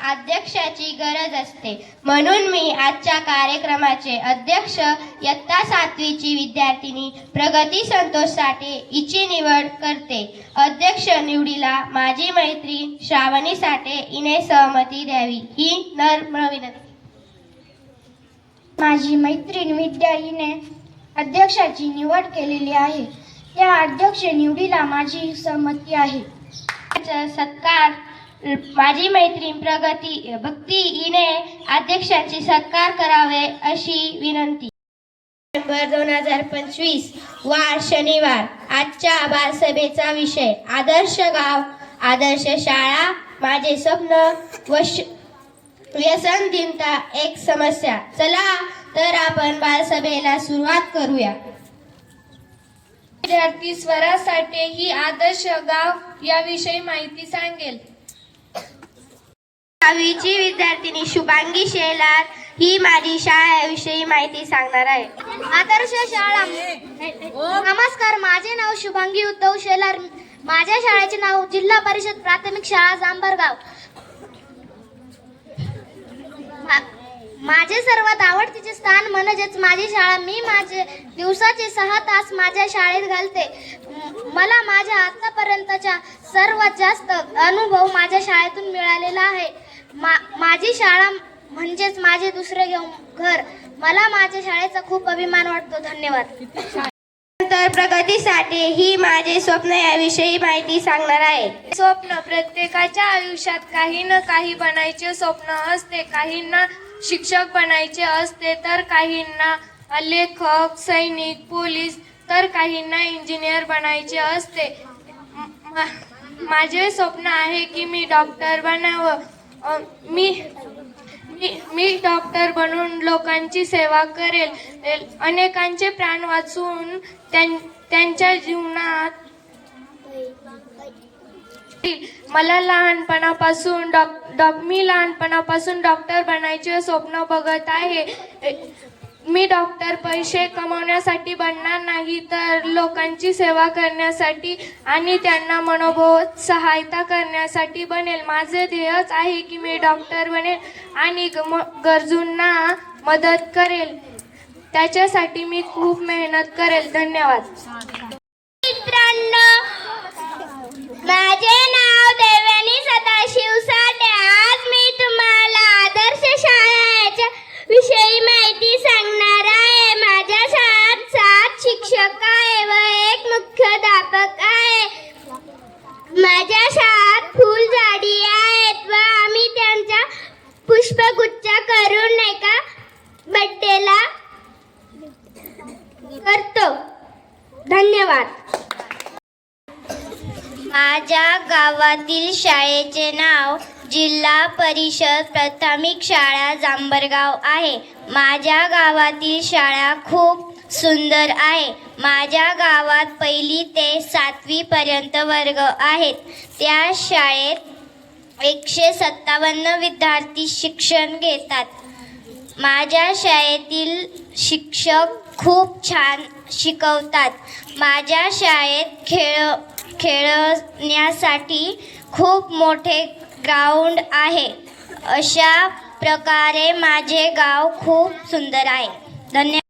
अध्यक्षाची गरज असते. म्हणून मी आजच्या कार्यक्रमाचे अध्यक्ष इयत्ता 7वीची विद्यार्थिनी प्रगती संतोष साठे हिची निवड करते. अध्यक्ष निवडीला माझी मैत्रीण श्रावणी साठे हिने सहमती द्यावी ही नम्र विनंती. माझी मैत्रीण विद्या हिने अध्यक्षाची निवड केलेली आहे. त्या अध्यक्ष निवडीला माझी सहमती आहे. सत्कार माझी मैत्रीण प्रगती भक्ती हिने अध्यक्षाची सत्कार करावे अशी विनंती. डिसेंबर 2025 वार शनिवार. आजच्या बालसभेचा विषय आदर्श गाव आदर्श शाळा माझे स्वप्न व्यसनहीनता एक समस्या. चला तर आपण बालसभेला सुरुवात करूया. विद्यार्थी स्वरा साठे ही आदर्श गाव याविषयी माहिती सांगेल. 6वीची विद्यार्थिनी शुभांगी शेलार ही माझी शाळेविषयी माहिती सांगणार आहे. आदर्श शाळा. नमस्कार, माझे नाव शुभांगी उद्धव शेलार. माझ्या शाळेचे नाव जिल्हा परिषद प्राथमिक शाळा जांभरगाव. माझे सर्वात आवडतीचे स्थान म्हणजेच माझी शाळा. मी माझे दिवसाचे 6 तास माझ्या शाळेत घालते. मला माझ्या आतापर्यंतचा सर्वात जास्त अनुभव माझ्या शाळेतून मिळालेला आहे. माझी शाळा म्हणजेच माझे दुसरे घर. मला माझ्या शाळेचा खूप अभिमान वाटतो. धन्यवाद. तर प्रगती साठे ही माझे स्वप्न याविषयी माहिती सांगणार आहे. स्वप्न प्रत्येकाच्या आयुष्यात काही ना काही बनायचे स्वप्न असते. काहींना शिक्षक बनायचे असते, तर काहींना लेखक, सैनिक, पोलीस, तर काहींना इंजिनियर बनायचे असते. माझे स्वप्न आहे की मी डॉक्टर बनावं. मी डॉक्टर बनून लोकांची सेवा करेल. अनेकांचे प्राण वाचवून त्यांच्या जीवनात मी लहानपणापासून डॉक्टर बनायचे स्वप्न बघत आहे. मी डॉक्टर पैसे कमवण्यासाठी बनणार नाही, तर लोकांची सेवा करण्यासाठी आणि त्यांना मनोभावात सहायता करण्यासाठी बनेल. माझे ध्येयच आहे की मी डॉक्टर बनेल आणि गरजूंना मदत करेल. त्याच्यासाठी मी खूप मेहनत करेल. धन्यवाद. मित्रांनो, माझे नाव देवयानी सदाशिव साठे. आज मी तुम्हाला आदर्श शाळेच्या विषयी माहिती सांगणार आहे. माझ्या शाळेत 7 शिक्षक आहे व 1 मुख्याध्यापक आहे. माझ्या शाळेत फुलझाडी आहेत व आम्ही त्यांचा पुष्पगुच्छ करून एका बड्डेला करतो. धन्यवाद. माझ्या गावातील शाळेचे नाव जिल्हा परिषद प्राथमिक शाळा जांभरगाव आहे. माझ्या गावातील शाळा खूप सुंदर आहे. माझ्या गावात 1ली ते 7वी पर्यंत वर्ग आहेत. त्या शाळेत 157 विद्यार्थी शिक्षण घेतात. माझ्या शाळेतील शिक्षक खूप छान शिकवतात. माझ्या शाळेत खेळण्यासाठी खूप मोठे ग्राउंड आहे. अशा प्रकारे माझे गाव खूप सुंदर आहे. धन्यवाद.